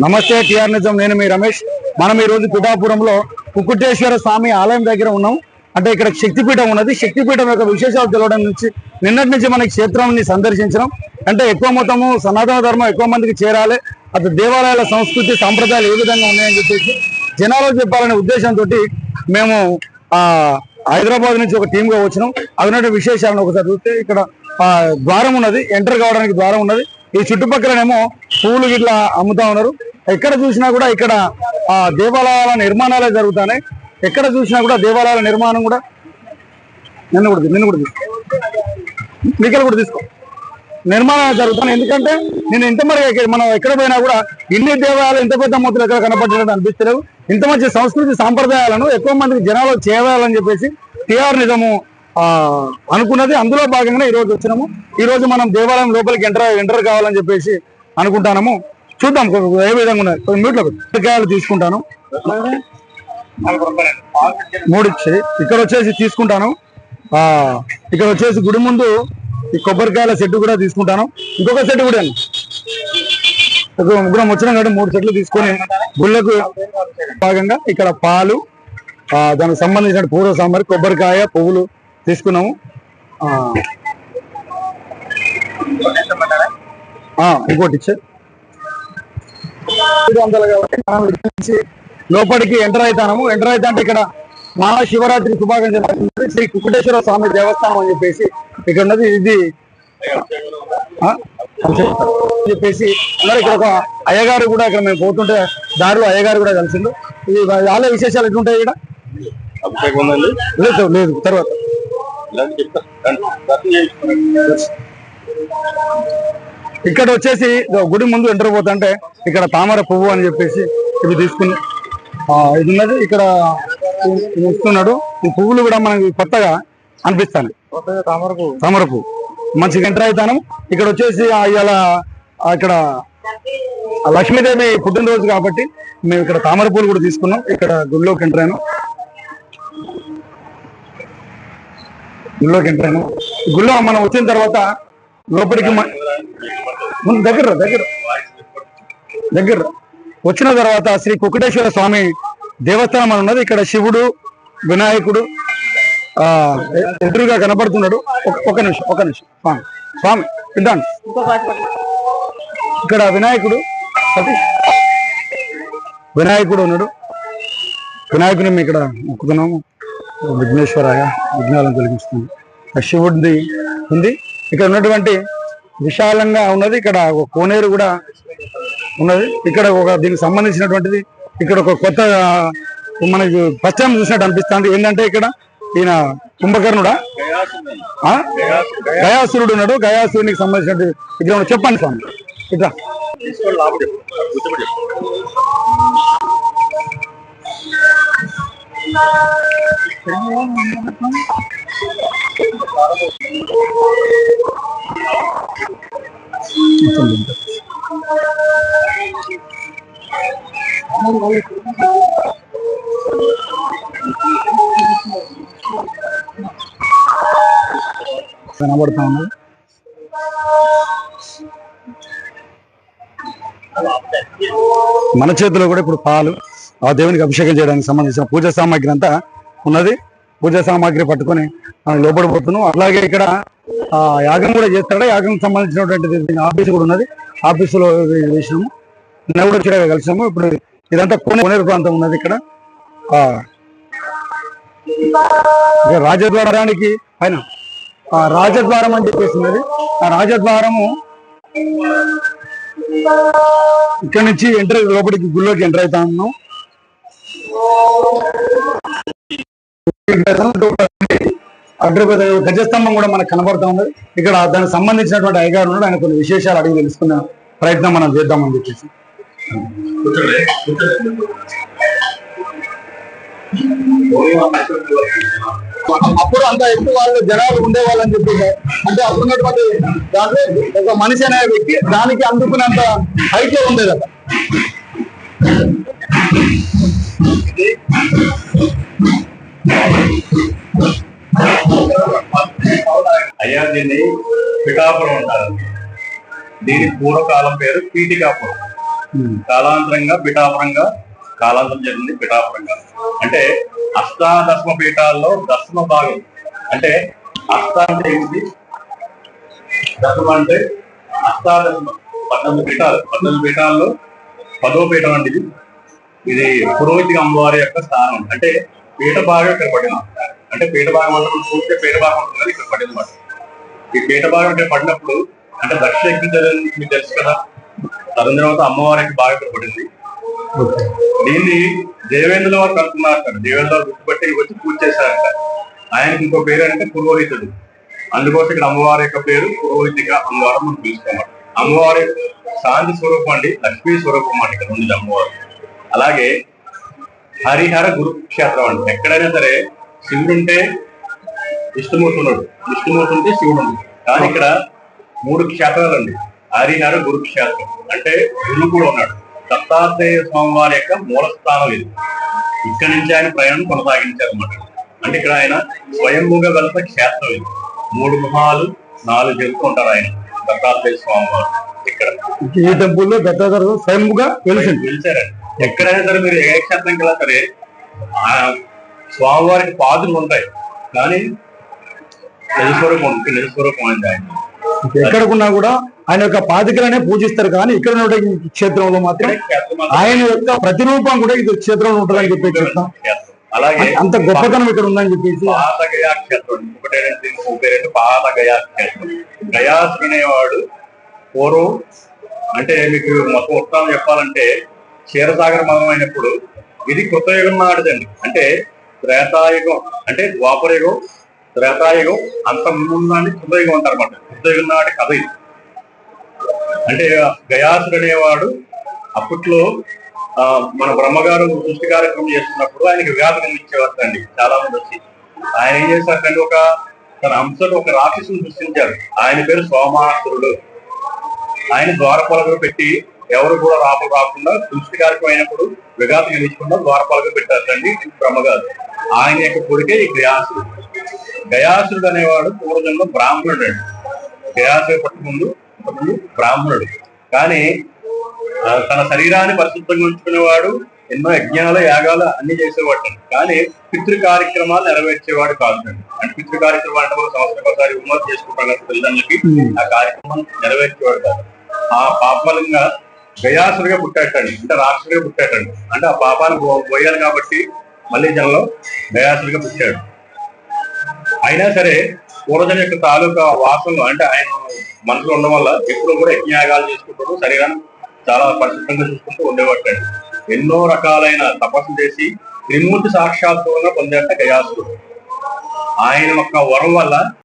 నమస్తే టిఆర్ నిజం, నేను మీ రమేష్. మనం ఈ రోజు పిఠాపురంలో కుక్కుటేశ్వర స్వామి ఆలయం దగ్గర ఉన్నాం. అంటే ఇక్కడ శక్తిపీఠం ఉన్నది. శక్తిపీఠం యొక్క విశేషాలు తెలవడం నుంచి నిన్నటి నుంచి మనకి క్షేత్రాన్ని సందర్శించడం. అంటే ఎక్కువ మొత్తము సనాతన ధర్మం ఎక్కువ మందికి చేరాలి, అటు దేవాలయాల సంస్కృతి సాంప్రదాయాలు ఏ విధంగా ఉన్నాయని చెప్పేసి జనాలకు చెప్పాలనే ఉద్దేశంతో మేము హైదరాబాద్ నుంచి ఒక టీమ్ గా వచ్చినాం. అవినటువంటి విశేషాలను ఒకసారి చూస్తే ఇక్కడ ద్వారం ఉన్నది, ఎంటర్ కావడానికి ద్వారం ఉన్నది. ఈ చుట్టుపక్కలనేమో పువ్వులు గిట్లా అమ్ముతా ఉన్నారు. ఎక్కడ చూసినా కూడా ఇక్కడ దేవాలయాల నిర్మాణాలే జరుగుతున్నాయి. ఎక్కడ చూసినా కూడా దేవాలయాల నిర్మాణం కూడా నిన్ను కూడా మీకెళ్ళి కూడా తీసుకో నిర్మాణాలు జరుగుతున్నాయి. ఎందుకంటే నేను ఇంత మరి మనం ఎక్కడ పోయినా కూడా ఇన్ని దేవాలయాలు ఇంత పెద్ద మొత్తం ఎక్కడ కనపడ్డట్టు అనిపిస్తలేవు. ఇంత మంచి సంస్కృతి సాంప్రదాయాలను ఎక్కువ మందికి జనాలు చేయాలని చెప్పేసి టిఆర్ నిజము అనుకున్నది. అందులో భాగంగా ఈ రోజు వచ్చినాము. ఈ రోజు మనం దేవాలయం లోపలికి ఎంటర్ కావాలని చెప్పేసి అనుకుంటాము. చూద్దాం ఏ విధంగా ఉన్నాయి. మీట్లో కొబ్బరికాయలు తీసుకుంటాను, 3 ఇచ్చేది. ఇక్కడ వచ్చేసి తీసుకుంటాను. ఇక్కడ వచ్చేసి గుడి ముందు ఈ కొబ్బరికాయల సెట్ కూడా తీసుకుంటాను. ఇంకొక సెట్ కూడా ముగ్గురం వచ్చినాం కాబట్టి 3 సెట్లు తీసుకొని గుళ్ళకు భాగంగా ఇక్కడ పాలు, దానికి సంబంధించిన పూర్వ సామాగ్రి, కొబ్బరికాయ, పువ్వులు తీసుకున్నాము. ఇంకోటి ఇచ్చే లోపలికి ఎంటర్ అవుతాము. ఎంటర్ అవుతా అంటే ఇక్కడ మహాశివరాత్రి శుభాకాంక్షలు శ్రీ కుక్కుటేశ్వర స్వామి దేవస్థానం అని చెప్పేసి ఇక్కడ ఉన్నది. ఇది చెప్పేసి మరి ఇక్కడ ఒక అయ్యగారు కూడా ఇక్కడ మేము పోతుంటే దారిలో అయ్యగారు కూడా కలిసిండు. ఇది ఆలయ విశేషాలు ఎట్లుంటాయి ఇక్కడ? లేదు తర్వాత ఇక్కడ వచ్చేసి గుడి ముందు ఎంటర్ పోతుంటే ఇక్కడ తామర పువ్వు అని చెప్పేసి ఇవి తీసుకుని ఇది ఉన్నది. ఇక్కడ ఇస్తున్నాడు. ఈ పువ్వులు కూడా మనకి కొత్తగా అనిపిస్తాయి. తామర పువ్వు మంచిగా ఎంటర్ అవుతాను. ఇక్కడ వచ్చేసి ఇలా ఇక్కడ లక్ష్మీదేవి పుట్టినరోజు కాబట్టి మేము ఇక్కడ తామర పూలు కూడా తీసుకున్నాం. ఇక్కడ గుడిలోకి ఎంటర్ అయినాం. గుళ్ళో మనం వచ్చిన తర్వాత లోపలికి దగ్గర వచ్చిన తర్వాత శ్రీ కుక్కుటేశ్వర స్వామి దేవస్థానం అని ఉన్నది. ఇక్కడ శివుడు, వినాయకుడు ఎదురుగా కనపడుతున్నాడు. ఒక నిమిషం స్వామి వింటాను. ఇక్కడ వినాయకుడు ఉన్నాడు. వినాయకుని మేము ఇక్కడ మొక్కుతున్నాము. విఘ్నేశ్వరాయ, విఘ్నాలను తొలగిస్తుంది. శివుడిది ఉంది. ఇక్కడ ఉన్నటువంటి విశాలంగా ఉన్నది. ఇక్కడ ఒక కోనేరు కూడా ఉన్నది. ఇక్కడ ఒక దీనికి సంబంధించినటువంటిది ఇక్కడ ఒక కొత్త మనకి ఫస్ట్ టైం చూసినట్టు అనిపిస్తుంది. ఏంటంటే ఇక్కడ ఈయన కుంభకర్ణుడా గయాసురుడు ఉన్నాడు. గయాసురునికి సంబంధించినటువంటి విగ్రహం చెప్పండి స్వామి. ఇట్లా కనబడతా ఉన్నది. మన చేతిలో కూడా ఇప్పుడు పాలు, ఆ దేవునికి అభిషేకం చేయడానికి సంబంధించిన పూజా సామాగ్రి అంతా ఉన్నది. పూజా సామాగ్రి పట్టుకొని మనం లోపడిపోతున్నాం. అలాగే ఇక్కడ యాగం కూడా చేస్తాడు. యాగం సంబంధించినటువంటి ఆఫీసు కూడా ఉన్నది. ఆఫీసులో వేసినాము. నిన్న కూడా ఇక్కడ కలిసాము. ఇప్పుడు ఇదంతా కోనేరు ప్రాంతం ఉన్నది. ఇక్కడ రాజద్వారానికి పైన రాజద్వారం అని చెప్పేసి ఉన్నది. ఆ రాజద్వారము ఇక్కడ నుంచి ఎంటర్ లోపలికి గుళ్ళోకి ఎంటర్ అవుతా ఉన్నాం. గజస్తంభం కూడా మనకు కనబడుతూ ఉన్నది. ఇక్కడ దానికి సంబంధించినటువంటి అయ్యగారు ఉన్నాడు. ఆయన కొన్ని విశేషాలు అడిగి తెలుసుకున్న ప్రయత్నం మనం చేద్దామని చెప్పేసి. అప్పుడు అంత ఎక్కువ వాళ్ళు జనాలు ఉండేవాళ్ళని చెప్పి, అంటే అప్పుడున్నటువంటి దాంట్లో ఒక మనిషి అనే వ్యక్తి దానికి అందుకున్నంత హైట్ ఉండేది అక్కడ. అయ్యా దీన్ని పిఠాపురం ఉంటారు. దీని పూర్వకాలం పేరు పీఠికాపురం. కాలాంతరంగా పిఠాపురంగా కాలాంతరం జరిగింది పిఠాపురంగా. అంటే అష్టాదశమ పీఠాల్లో దశమ భాగం. అంటే అష్ట అంటే ఏంటి, దశమ అంటే అష్టాదశమ 18 పీఠాలు. 18 పీఠాల్లో 10వ పీఠం అండి ఇది. ఇది పురోహితి అమ్మవారి యొక్క స్థానం. అంటే పీఠ భాగం ఇక్కడ పడింది. అంటే పీఠ భాగం అంటే పూర్తి పీఠ భాగం ఉంటుంది కదా, ఇక్కడ పడింది మాట. ఈ పీఠ భాగం ఇక్కడ పడినప్పుడు అంటే దక్షిణ మీకు తెలుసు కదా, తరుణ తర్వాత అమ్మవారికి బాగా ఇక్కడ పడింది. దీన్ని దేవేంద్రుల వారు కనుక్కున్నారు. దేవేంద్ర వారు గుర్తుపట్టి వచ్చి పూజ చేశారంట. ఆయనకి ఇంకో పేరు అంటే పురోహితుడు. అందుకోసం ఇక్కడ అమ్మవారి యొక్క పేరు పురోహితిగా అమ్మవారు మనం పిలుచుకోమాట. అమ్మవారి శాంతి స్వరూపం అండి, లక్ష్మీ స్వరూపం అండి ఇక్కడ ఉంది అమ్మవారు. అలాగే హరిహర గురుక్షేత్రం అండి. ఎక్కడైనా సరే శివుడు ఉంటే విష్ణుమూర్తి ఉన్నాడు, విష్ణుమూర్తి ఉంటే శివుడు ఉంది. కానీ ఇక్కడ 3 క్షేత్రాలు అండి. హరిహర గురుక్షేత్రం అంటే గురువు కూడా ఉన్నాడు. దత్తాత్రేయ స్వామి వారి యొక్క మూల స్థానం ఇది. ఇక్కడి నుంచి ఆయన ప్రయాణం కొనసాగించారు అన్నమాట. అంటే ఇక్కడ ఆయన స్వయంభూగా వెళ్తే క్షేత్రం ఇది. 3 గుహాలు 4 చెబుతూ ఉంటారు ఆయన దత్తాత్రేయ స్వామి వారు. ఇక్కడ ఈ టెంపుల్లో దత్తాత్రేయ స్వయంభూగా వెలిచారండి. ఎక్కడైనా సరే మీరు ఏ క్షేత్రంకి వెళ్ళా సరే స్వామివారికి పాదులు ఉంటాయి, కానీ నిజస్వరూపం అయింది ఆయన. ఎక్కడకున్నా కూడా ఆయన యొక్క పాదికలనే పూజిస్తారు, కానీ ఇక్కడ ఉన్న క్షేత్రంలో మాత్రం ఆయన యొక్క ప్రతిరూపం కూడా ఇది క్షేత్రంలో ఉంటుందని చెప్పేసి అలాగే అంత గొప్పతనం ఇక్కడ ఉందని చెప్పేసి పాదగయా క్షేత్రం. ఒకటేంటి పాదగయా క్షేత్రం. గయాస్ అనేవాడు పూర్వం, అంటే మీకు మొత్తం ఉత్సాహం చెప్పాలంటే క్షీరసాగర మగం అయినప్పుడు ఇది కృతయుగం నాటిదండి. అంటే త్రేతాయుగం అంటే ద్వాపరయుగం, త్రేతాయుగం అంత ముందు కృతయుగం అంటారు అన్నమాట. కృతయుగం నాటి కథ ఇది. అంటే గయాసుడు అనేవాడు అప్పట్లో మన బ్రహ్మగారు సృష్టి కార్యక్రమం చేస్తున్నప్పుడు ఆయనకి విఘాతం ఇచ్చేవారండి చాలా మంది వచ్చి. ఆయన ఏం చేశారంటే తన అంశతో ఒక రాక్షసుని సృష్టించారు. ఆయన పేరు సోమాసురుడు. ఆయన ద్వారపాలకులు పెట్టి ఎవరు కూడా రాకుండా సృష్టి కార్యక్రమం అయినప్పుడు విఘాతం ఇచ్చకుండా ద్వారపాలకులు పెట్టారండి బ్రహ్మగారు. ఆయన యొక్క కొడుకే ఈ గయాసుడు. గయాసుడు అనేవాడు పూర్వజంలో బ్రాహ్మణుడు అండి. గయాసుడు పట్టుకుందు బ్రాహ్మణుడు. కానీ తన శరీరాన్ని పరిశుద్ధంగా ఉంచుకునేవాడు. ఎన్నో యజ్ఞాలు యాగాలు అన్ని చేసేవాడు. కానీ పితృ కార్యక్రమాలు నెరవేర్చేవాడు కాదండి. అంటే పితృ కార్యక్రమాలు అంటే ఒక సంవత్సరం ఒకసారి ఉమ్మతి చేసుకుంటాం కదా పిల్లలకి, ఆ కార్యక్రమం నెరవేర్చేవాడు కాదు. ఆ పాపంగా గయాసుడిగా పుట్టాటండి. అంటే రాక్షసుడిగా పుట్టాటండి. అంటే ఆ పాపాన్ని పోయాలి కాబట్టి మళ్ళీ జనంలో గయాసుడిగా పుట్టాడు. అయినా సరే పూర్వజన యొక్క తాలూకా వాసనలు అంటే ఆయన మనసులో ఉండడం వల్ల ఎప్పుడు కూడా యజ్ఞయాగాలు చేసుకుంటూ శరీరాన్ని చాలా పరిశుభ్రంగా చూసుకుంటూ ఉండేవాడు. ఎన్నో రకాలైన తపస్సు చేసి త్రిమూర్తి సాక్షాత్తుగా పొందేట గయాసుడు. ఆయన యొక్క వరం వల్ల